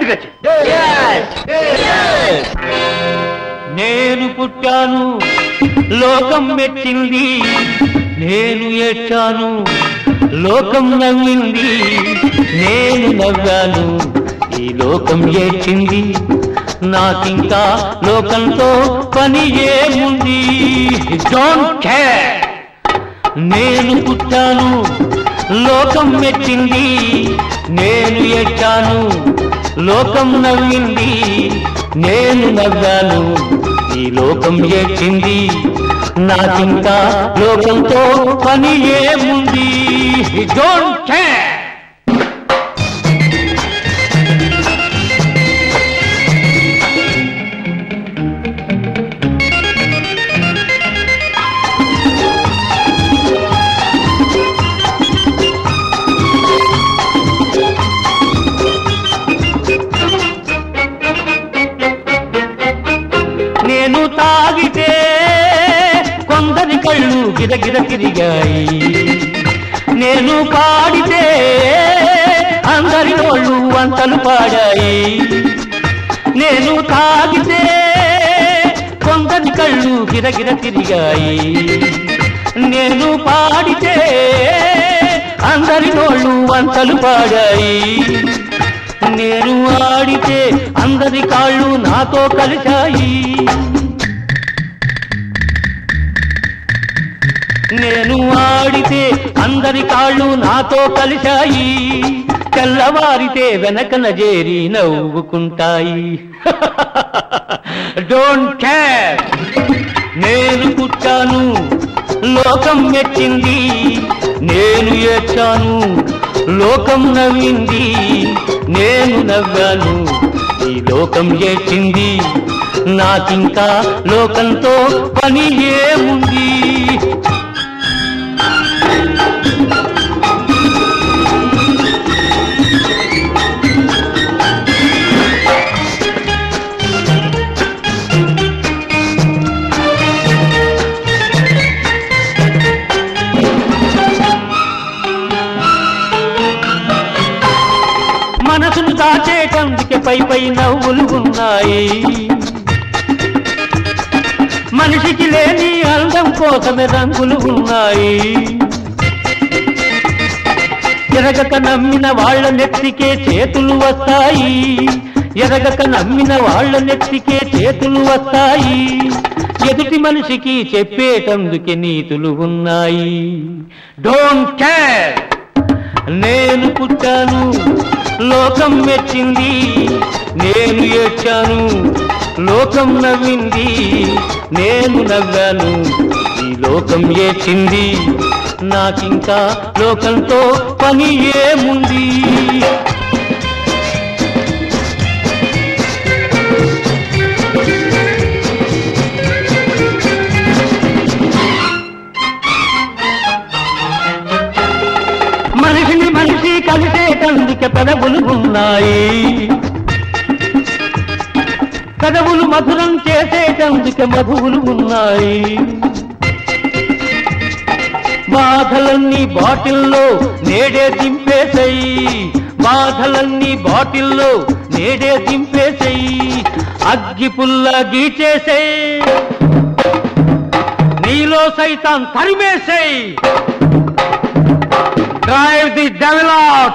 గట్టిగా నేను పుట్టాను లోకం మెచ్చింది, నేను ఏడ్చాను లోకం నవ్వింది, నేను నవ్వాను ఈ లోకం ఏడ్చింది, నాకింకా లోకంతో పని ఏముంది. Don't care. నేను పుట్టాను లోకం మెచ్చింది, నేను ఏడ్చాను లోకం నవ్వింది, నేను నవ్వాను ఈ లోకం ఏడ్చింది, నాకింకా లోకంతో పని ఏముంది. Don't care. నేను తాగితే కొందరి కళ్ళు గిరగిర తిరిగాయి, నేను పాడితే అందరి నోళ్ళు వంతలు పాడాయి. నేను తాగితే కొందరి కళ్ళు గిరగిర తిరిగాయి, నేను పాడితే అందరి నోళ్ళు వంతలు పాడాయి. నేను ఆడితే అందరి కాళ్ళు నాతో కలిశాయి. నేను ఆడితే అందరి కాళ్ళు నాతో కలిశాయి, తెల్లవారితే వెనకన చేరి నవ్వుకుంటాయి. Don't care. నేను పుట్టాను లోకం మెచ్చింది, నేను ఏడ్చాను లోకం నవ్వింది, నేను నవ్వాను ఈ లోకం ఏడ్చింది, నాకింకా లోకంతో పని ఏముంది. మనసును దాచేటందుకే పై పై నవ్వులు ఉన్నాయి, మనిషికి లేని అందం కోసమే రంగులు ఉన్నాయి. ఎరగక నమ్మిన వాళ్ళ నెత్తికే చేతులు వస్తాయి, ఎరగక నమ్మిన వాళ్ళ నెత్తికే చేతులు వస్తాయి. ఎదుటి మనిషికి చెప్పేటందుకే నీతులు ఉన్నాయి. Don't care. నేను పుట్టాను లోకం మెచ్చింది, నేను ఏడ్చాను లోకం నవ్వింది, నేను నవ్వాను ఈ లోకం ఏడ్చింది, నాకింకా లోకంతో పని ఏముంది. మనిషిని మనిషి కలిసేటందుకే పెదవులు ఉన్నాయి, పెదవులు మధురం చేసేటందుకే మధువులు ఉన్నాయి. బాధలన్నీ బాటిల్లో నేడే దింపేసాయి, బాధలన్నీ బాటిల్లో నేడే దింపేసాయి. అగ్గి పుల్ల గీచేసాయి, నీలో సైతాన్ తరిమేసాయి. Drive the devil out!